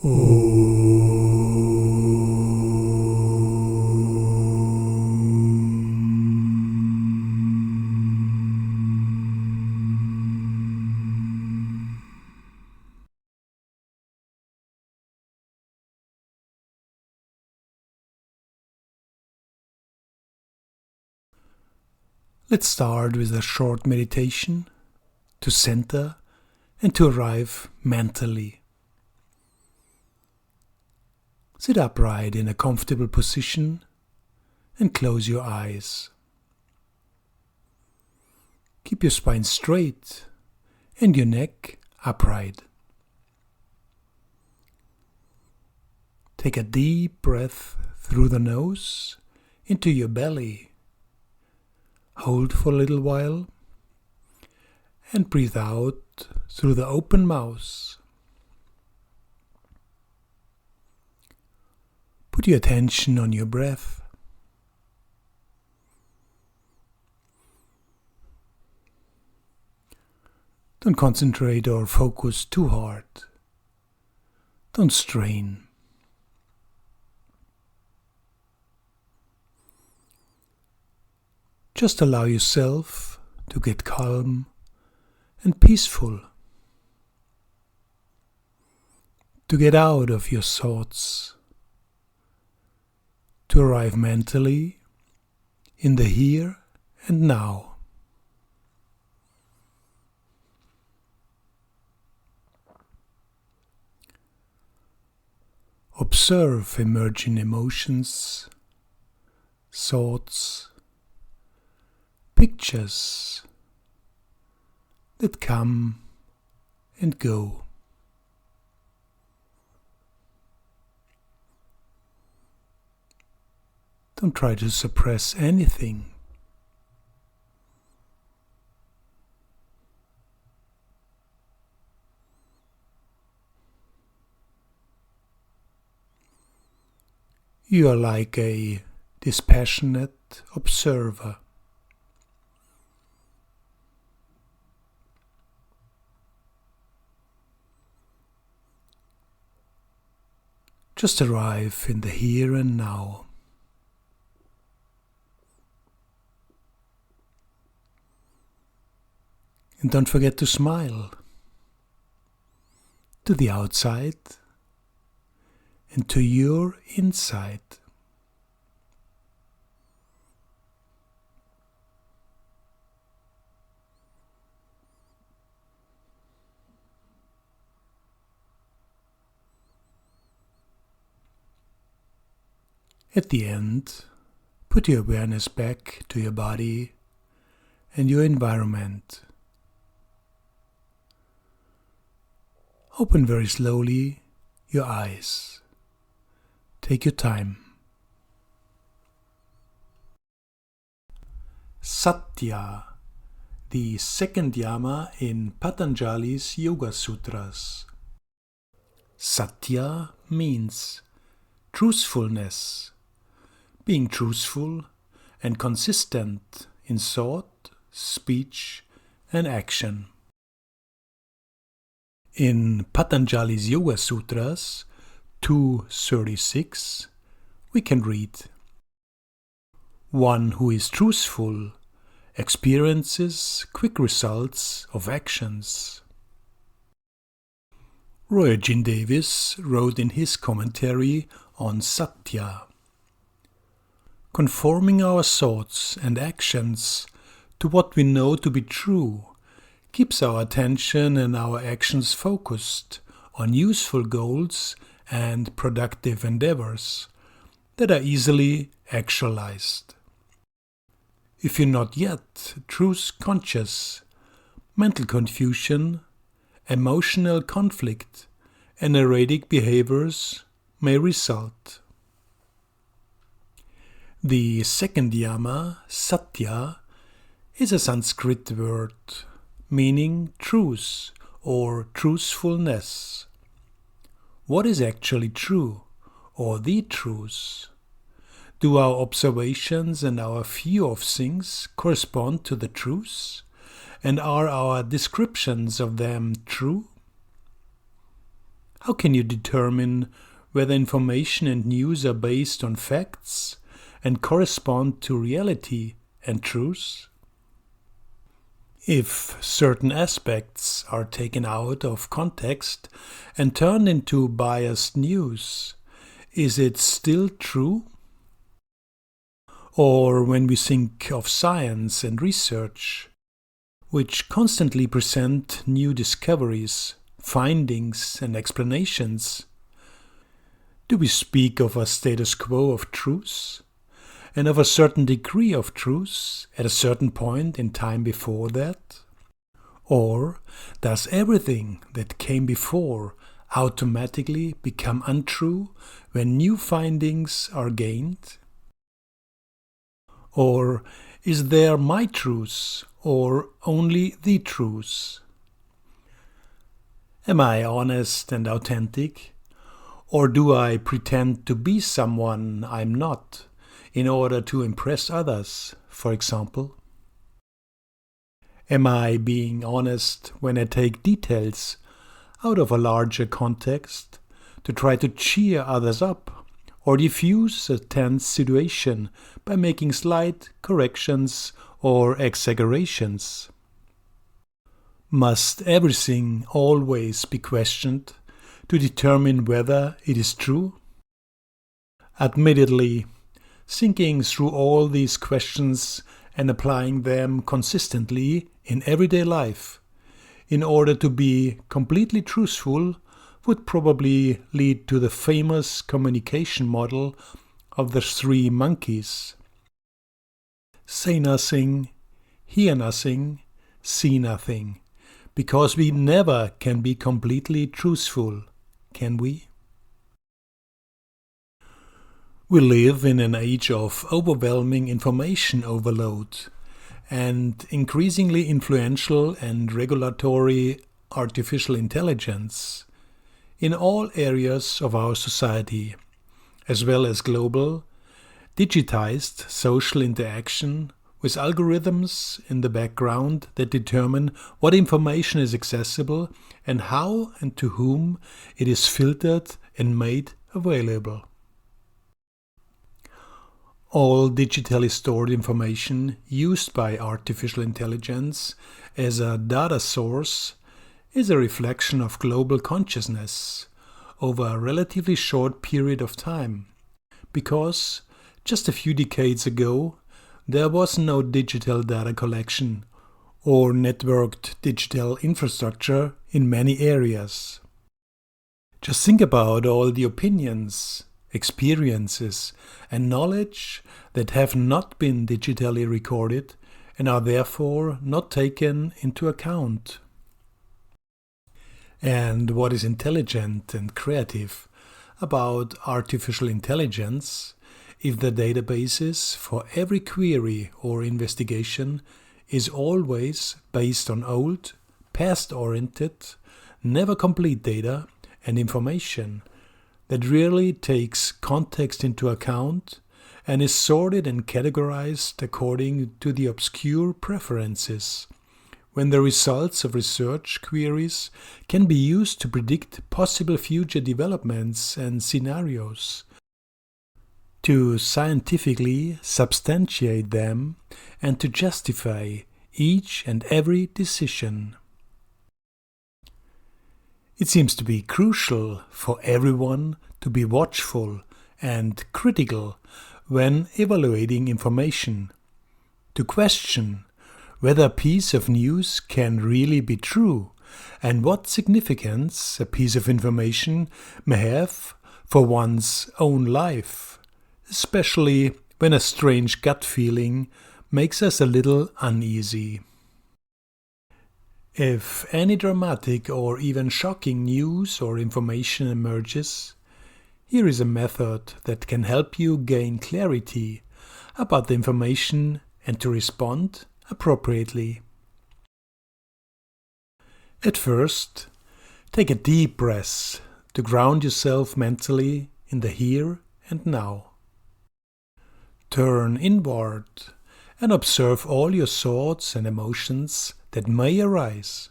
Let's start with a short meditation to center and to arrive mentally. Sit upright in a comfortable position and close your eyes. Keep your spine straight and your neck upright. Take a deep breath through the nose into your belly. Hold for a little while and breathe out through the open mouth. Put your attention on your breath. Don't concentrate or focus too hard. Don't strain. Just allow yourself to get calm and peaceful, to get out of your thoughts, to arrive mentally in the here and now. Observe emerging emotions, thoughts, pictures that come and go. Don't try to suppress anything. You are like a dispassionate observer. Just arrive in the here and now. And don't forget to smile to the outside and to your inside. At the end, put your awareness back to your body and your environment. Open very slowly your eyes. Take your time. Satya, the second Yama in Patanjali's Yoga Sutras. Satya means truthfulness. Being truthful and consistent in thought, speech, and action. In Patanjali's Yoga Sutras 236, we can read, "One who is truthful experiences quick results of actions." Roy Eugene Davis wrote in his commentary on Satya, "Conforming our thoughts and actions to what we know to be true keeps our attention and our actions focused on useful goals and productive endeavors that are easily actualized. If you're not yet truth conscious, mental confusion, emotional conflict, and erratic behaviors may result." The second Yama, Satya, is a Sanskrit word meaning truth or truthfulness. What is actually true or the truth? Do our observations and our view of things correspond to the truth? And are our descriptions of them true? How can you determine whether information and news are based on facts and correspond to reality and truth? If certain aspects are taken out of context and turned into biased news, is it still true? Or when we think of science and research, which constantly present new discoveries, findings and explanations, do we speak of a status quo of truth and of a certain degree of truth at a certain point in time before that? Or does everything that came before automatically become untrue when new findings are gained? Or is there my truth or only the truth? Am I honest and authentic? Or do I pretend to be someone I'm not in order to impress others, for example? Am I being honest when I take details out of a larger context to try to cheer others up or diffuse a tense situation by making slight corrections or exaggerations? Must everything always be questioned to determine whether it is true? Admittedly, thinking through all these questions and applying them consistently in everyday life in order to be completely truthful would probably lead to the famous communication model of the three monkeys. Say nothing, hear nothing, see nothing, because we never can be completely truthful, can we? We live in an age of overwhelming information overload and increasingly influential and regulatory artificial intelligence in all areas of our society, as well as global, digitized social interaction with algorithms in the background that determine what information is accessible and how and to whom it is filtered and made available. All digitally stored information used by artificial intelligence as a data source is a reflection of global consciousness over a relatively short period of time, because just a few decades ago there was no digital data collection or networked digital infrastructure in many areas. Just think about all the opinions, experiences and knowledge that have not been digitally recorded and are therefore not taken into account. And what is intelligent and creative about artificial intelligence if the databases for every query or investigation is always based on old, past-oriented, never complete data and information that rarely takes context into account and is sorted and categorized according to the obscure preferences, when the results of research queries can be used to predict possible future developments and scenarios, to scientifically substantiate them and to justify each and every decision. It seems to be crucial for everyone to be watchful and critical when evaluating information, to question whether a piece of news can really be true and what significance a piece of information may have for one's own life, especially when a strange gut feeling makes us a little uneasy. If any dramatic or even shocking news or information emerges, here is a method that can help you gain clarity about the information and to respond appropriately. At first, take a deep breath to ground yourself mentally in the here and now. Turn inward and observe all your thoughts and emotions that may arise.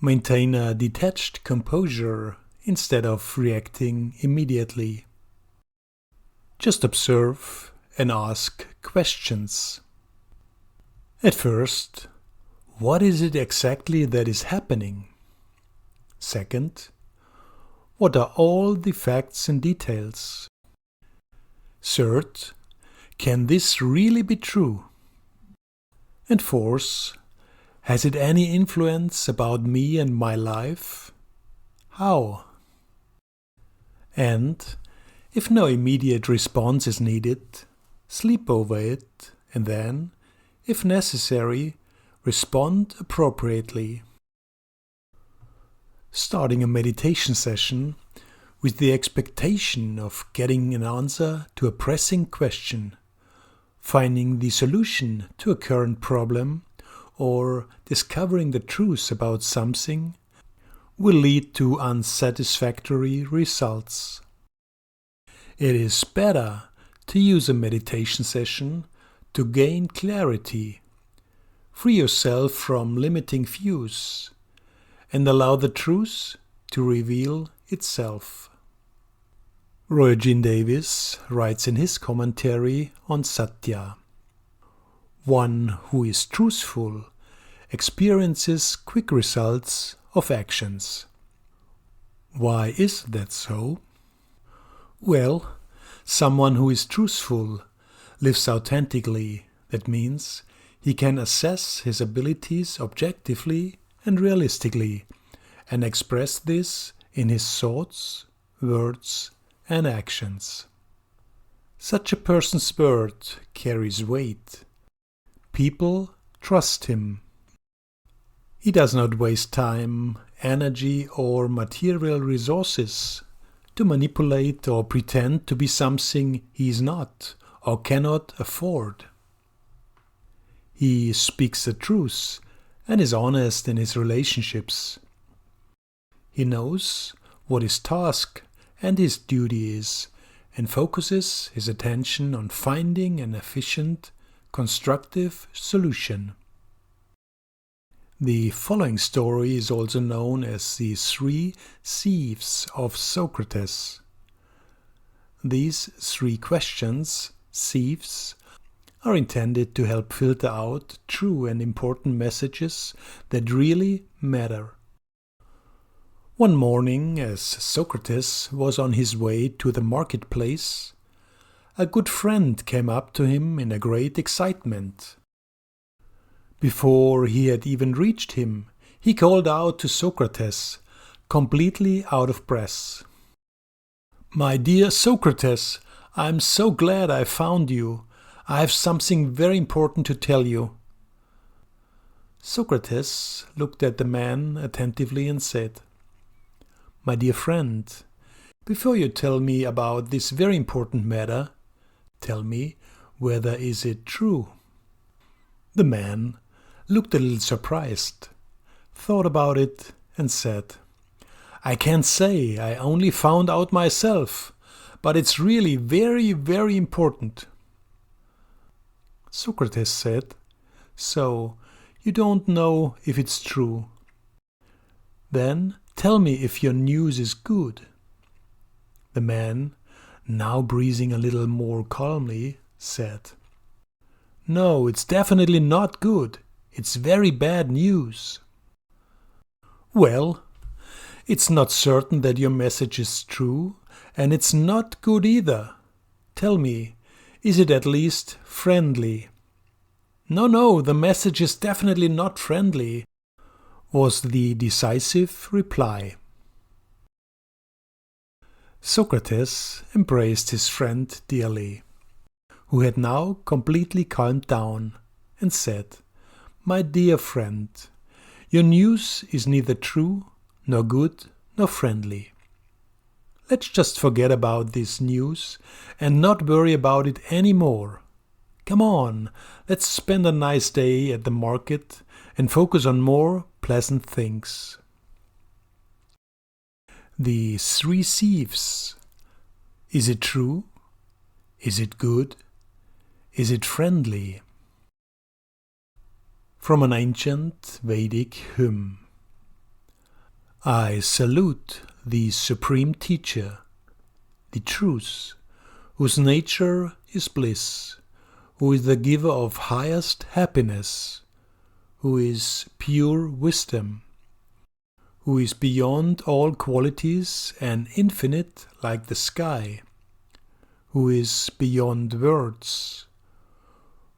Maintain a detached composure instead of reacting immediately. Just observe and ask questions. At first, what is it exactly that is happening? Second, what are all the facts and details? Third, can this really be true? And fourth, has it any influence about me and my life? How? And if no immediate response is needed, sleep over it and then, if necessary, respond appropriately. Starting a meditation session with the expectation of getting an answer to a pressing question, finding the solution to a current problem, or discovering the truth about something will lead to unsatisfactory results. It is better to use a meditation session to gain clarity, free yourself from limiting views, and allow the truth to reveal itself. Roy Eugene Davis writes in his commentary on Satya, "One who is truthful experiences quick results of actions." Why is that so? Well, someone who is truthful lives authentically. That means he can assess his abilities objectively and realistically, and express this in his thoughts, words, and actions. Such a person's word carries weight. People trust him. He does not waste time, energy, or material resources to manipulate or pretend to be something he is not or cannot afford. He speaks the truth and is honest in his relationships. He knows what his task and his duty is and focuses his attention on finding an efficient, constructive solution. The following story is also known as the 3 thieves of Socrates. These 3 questions, thieves, are intended to help filter out true and important messages that really matter. One morning, as Socrates was on his way to the marketplace, a good friend came up to him in a great excitement. Before he had even reached him, he called out to Socrates, completely out of breath, "My dear Socrates, I am so glad I found you. I have something very important to tell you." Socrates looked at the man attentively and said, "My dear friend, before you tell me about this very important matter, tell me whether is it true." The man looked a little surprised, thought about it, and said, "I can't say, I only found out myself, but it's really very, very important." Socrates said, "So, you don't know if it's true. Then tell me if your news is good." The man, now breathing a little more calmly, said, "No, it's definitely not good. It's very bad news." "Well, it's not certain that your message is true, and it's not good either. Tell me, is it at least friendly?" No, the message is definitely not friendly," was the decisive reply. Socrates embraced his friend dearly, who had now completely calmed down, and said, "My dear friend, your news is neither true, nor good, nor friendly. Let's just forget about this news and not worry about it any more. Come on, let's spend a nice day at the market and focus on more pleasant things." The 3 thieves. Is it true? Is it good? Is it friendly? From an ancient Vedic hymn. I salute the Supreme Teacher, the Truth, whose nature is bliss, who is the giver of highest happiness, who is pure wisdom, who is beyond all qualities and infinite like the sky, who is beyond words,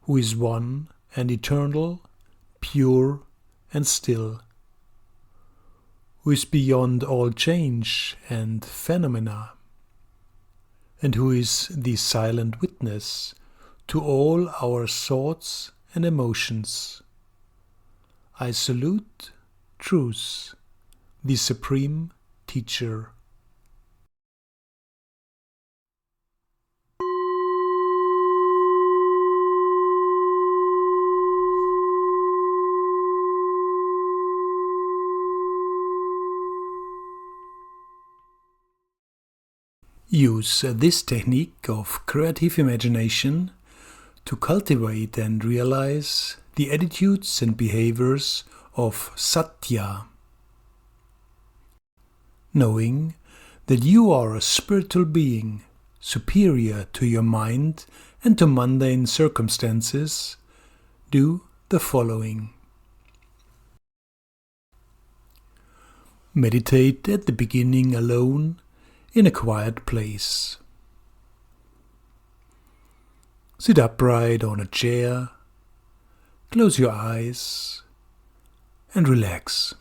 who is one and eternal, pure and still, who is beyond all change and phenomena, and who is the silent witness to all our thoughts and emotions. I salute Truth, the Supreme Teacher. Use this technique of creative imagination to cultivate and realize the attitudes and behaviors of Satya. Knowing that you are a spiritual being superior to your mind and to mundane circumstances, do the following. Meditate at the beginning alone in a quiet place. Sit upright on a chair, close your eyes and relax.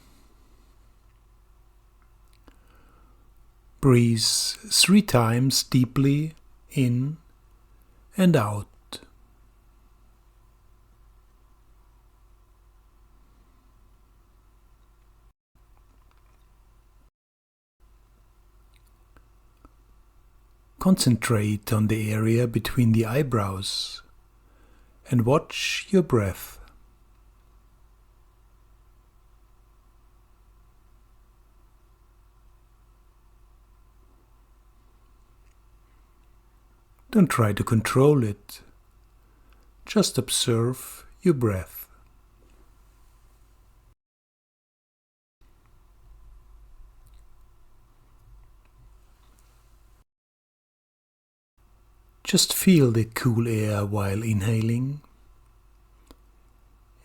Breathe 3 times deeply in and out. Concentrate on the area between the eyebrows and watch your breath. Don't try to control it. Just observe your breath. Just feel the cool air while inhaling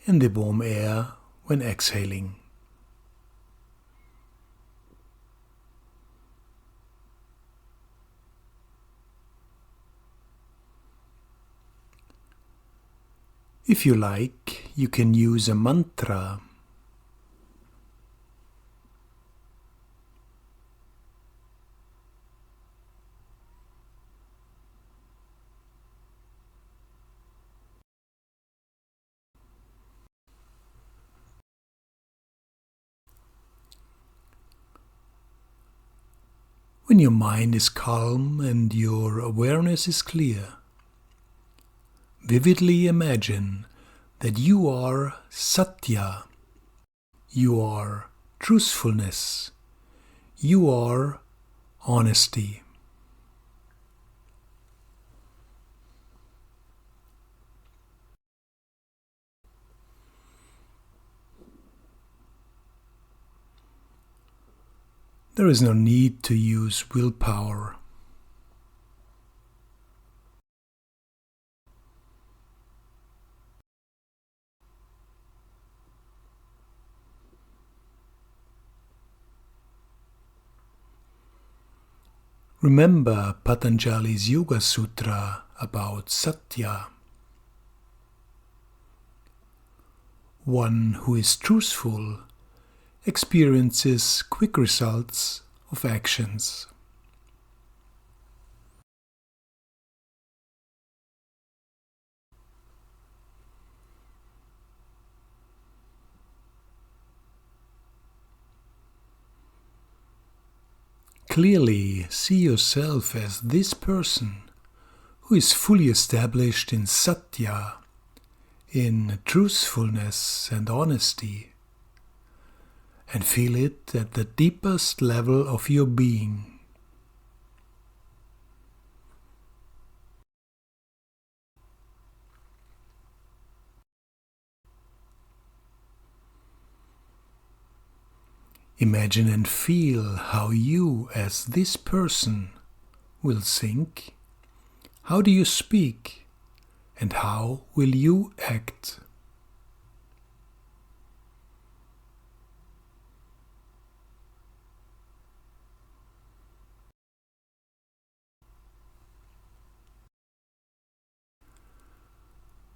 and the warm air when exhaling. If you like, you can use a mantra. When your mind is calm and your awareness is clear, vividly imagine that you are Satya, you are truthfulness, you are honesty. There is no need to use willpower. Remember Patanjali's Yoga Sutra about Satya. One who is truthful experiences quick results of actions. Clearly see yourself as this person who is fully established in Satya, in truthfulness and honesty, and feel it at the deepest level of your being. Imagine and feel how you, as this person, will think. How do you speak? And how will you act?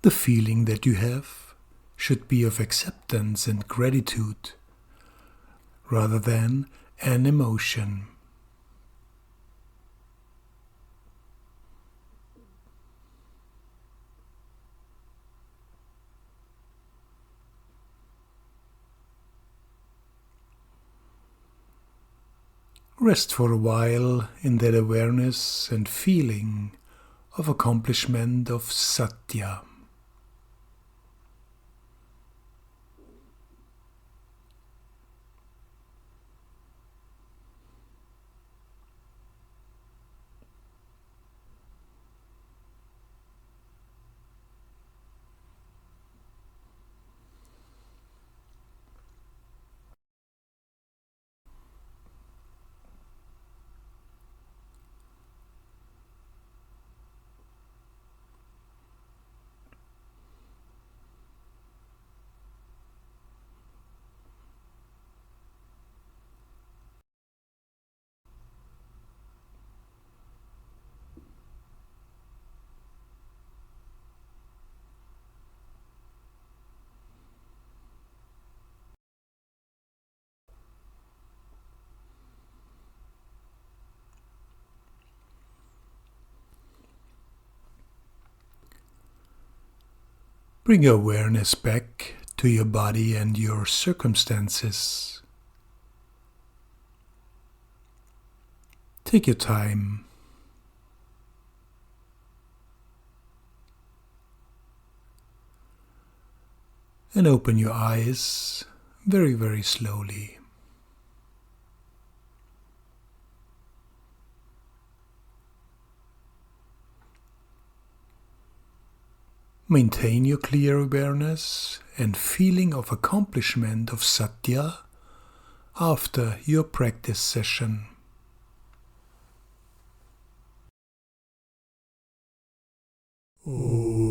The feeling that you have should be of acceptance and gratitude, rather than an emotion. Rest for a while in that awareness and feeling of accomplishment of Satya. Bring your awareness back to your body and your circumstances. Take your time. And open your eyes very, very slowly. Maintain your clear awareness and feeling of accomplishment of Satya after your practice session. Oh.